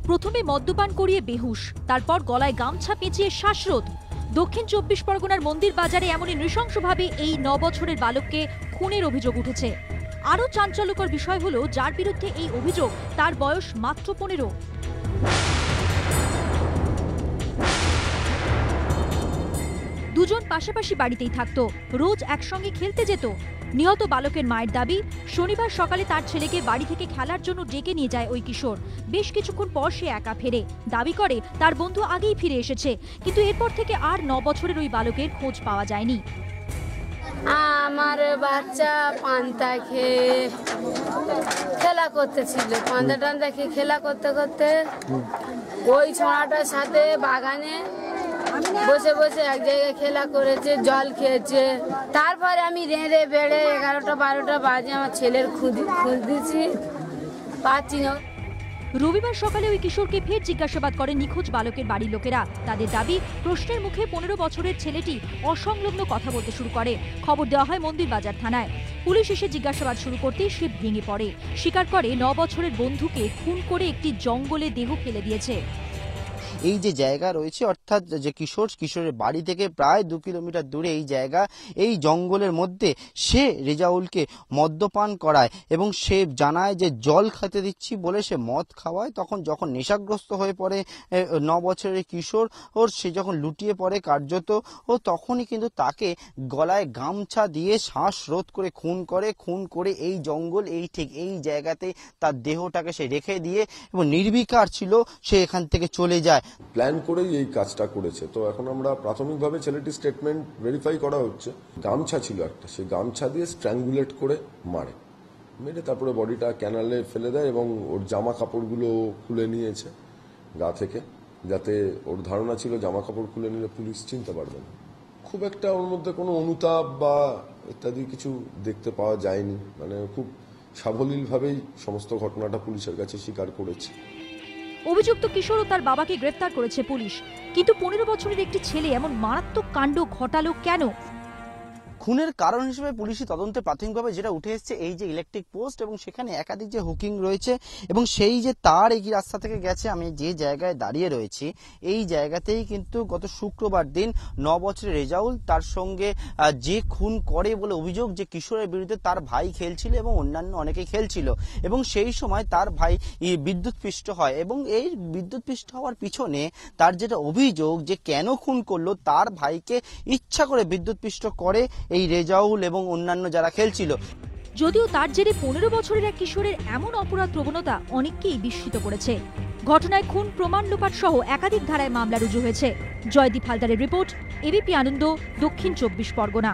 প্রথমে মদ্যপান করিয়ে বেহুশ, তারপর গলায় গামছা পেঁচিয়ে শ্বাসরোধ। দক্ষিণ ২৪ পরগনার মন্দির বাজারে এমনই নৃশংসভাবে এই ৯ বছরের বালককে খুনের অভিযোগ উঠেছে। আরও চাঞ্চল্যকর বিষয় হলো, যার বিরুদ্ধে এই অভিযোগ তার বয়স মাত্র ১৫। দুজন পাশাপাশি বাড়িতেই থাকতো, রোজ একসঙ্গে খেলতে যেত। নিহত বালকের মায়ের দাবি, শনিবার সকালে তার ছেলেকে বাড়ি থেকে খেলার জন্য ডেকে নিয়ে যায় ওই কিশোর। বেশ কিছুক্ষণ পর সে একা ফেরে। দাবি করে তার বন্ধু আগেই ফিরে এসেছে, কিন্তু এরপর থেকে আর ৯ বছরের ওই বালকের খোঁজ পাওয়া যায়নি। আমার বাচ্চা পান্তা খেয়ে খেলা করতেছিল, পান্তা টান্তা খেয়ে খেলা করতে করতে ওই ছোঁড়াটার সাথে বাগানে বসে বসে এক জায়গায় খেলা করেছে, জল খেয়েছে। তারপরে আমি রেঁড়ে বেড়ে ১১টা ১২টা বাজে আমার ছেলের খুঁজ দিচ্ছি, পাচ্ছি না। রবিবার সকালে ওই কিশোরকে ফের জিজ্ঞাসাবাদ করে নিখোঁজ বালকের বাড়ির লোকেরা। তাদের দাবি, প্রশ্নের মুখে ১৫ বছরের ছেলেটি অসংলগ্ন কথা বলতে শুরু করে। খবর দেওয়া হয় মন্দির বাজার থানায়। পুলিশ এসে জিজ্ঞাসাবাদ শুরু করতেই সে ভেঙে পড়ে। স্বীকার করে ৯ বছরের বন্ধুকে খুন করে একটি জঙ্গলে দেহ ফেলে দিয়েছে। এই যে জায়গা রয়েছে, অর্থাৎ যে কিশোরের বাড়ি থেকে প্রায় ২ কিলোমিটার দূরে এই জায়গা, এই জঙ্গলের মধ্যে সে রেজাউলকে মদ্যপান করায় এবং সে জানায় যে জল খেতে দিচ্ছি বলে সে মদ খাওয়ায়। যখন নেশাগ্রস্ত হয়ে পড়ে ৯ বছরের কিশোর, সে যখন লুটিয়ে পড়ে কার্যত, তখনই কিন্তু তাকে গলায় গামছা দিয়ে শ্বাসরোধ করে খুন করে এই জঙ্গল, ঠিক এই জায়গাতে তার দেহটাকে সে রেখে দিয়ে এবং নির্বিকার ছিল, সে এখান থেকে চলে যায়। প্ল্যান করেই এই কাজটা করেছে। তো এখন আমরা প্রাথমিকভাবে ছেলেটির স্টেটমেন্ট ভেরিফাই করা হচ্ছে। গামছা ছিল একটা, সেই গামছা দিয়ে স্ট্র্যাঙ্গুলেট করে মেরে তারপরে বডিটা ক্যানালে ফেলে দেয় এবং ওর জামা কাপড়গুলো খুলে নিয়েছে গা থেকে, যাতে ওর ধারণা ছিল জামা কাপড় খুলে নিলে পুলিশ চিনতে পারবে না। খুব একটা ওর মধ্যে কোনো অনুতাপ বা ইত্যাদি কিছু দেখতে পাওয়া যায়নি। মানে খুব সাবলীলভাবেই সমস্ত ঘটনাটা পুলিশের কাছে স্বীকার করেছে। অভিযুক্ত কিশোর ও তার বাবাকে গ্রেফতার করেছে পুলিশ। কিন্তু ১৫ বছরের একটি ছেলে এমন মারাত্মক কাণ্ড ঘটালো কেন? খুনের কারণ হিসেবে পুলিশি তদন্তে প্রাথমিকভাবে যেটা উঠে এসছে, এই যে ইলেকট্রিক পোস্ট এবং সেখানে একাধিক যে হুকিং রয়েছে এবং সেই যে তার এই রাস্তা থেকে গেছে। আমি যে জায়গায় দাঁড়িয়ে রয়েছি, এই জায়গাতেই কিন্তু গত শুক্রবার দিন ৯ বছরের রেজাউল তার সঙ্গে যে খুন করে বলে অভিযোগ, যে কিশোরের বিরুদ্ধে তার ভাই খেলছিল এবং অন্যান্য অনেকেই খেলছিল এবং সেই সময় তার ভাই বিদ্যুৎপৃষ্ট হয় এবং এই বিদ্যুৎপৃষ্ট হওয়ার পিছনে তার যেটা অভিযোগ, যে কেন খুন করলো, তার ভাইকে ইচ্ছা করে বিদ্যুৎপৃষ্ট করে এই রেজাউল এবং অন্যান্য যারা খেলছিল। যদিও তার জেরে ১৫ বছরের এক কিশোরের এমন অপরাধ প্রবণতা অনেককেই বিস্মিত করেছে। ঘটনায় খুন, প্রমাণ লোপাট সহ একাধিক ধারায় মামলা রুজু হয়েছে। জয়দীপ হালদারের রিপোর্ট, এবিপি আনন্দ, দক্ষিণ ২৪ পরগনা।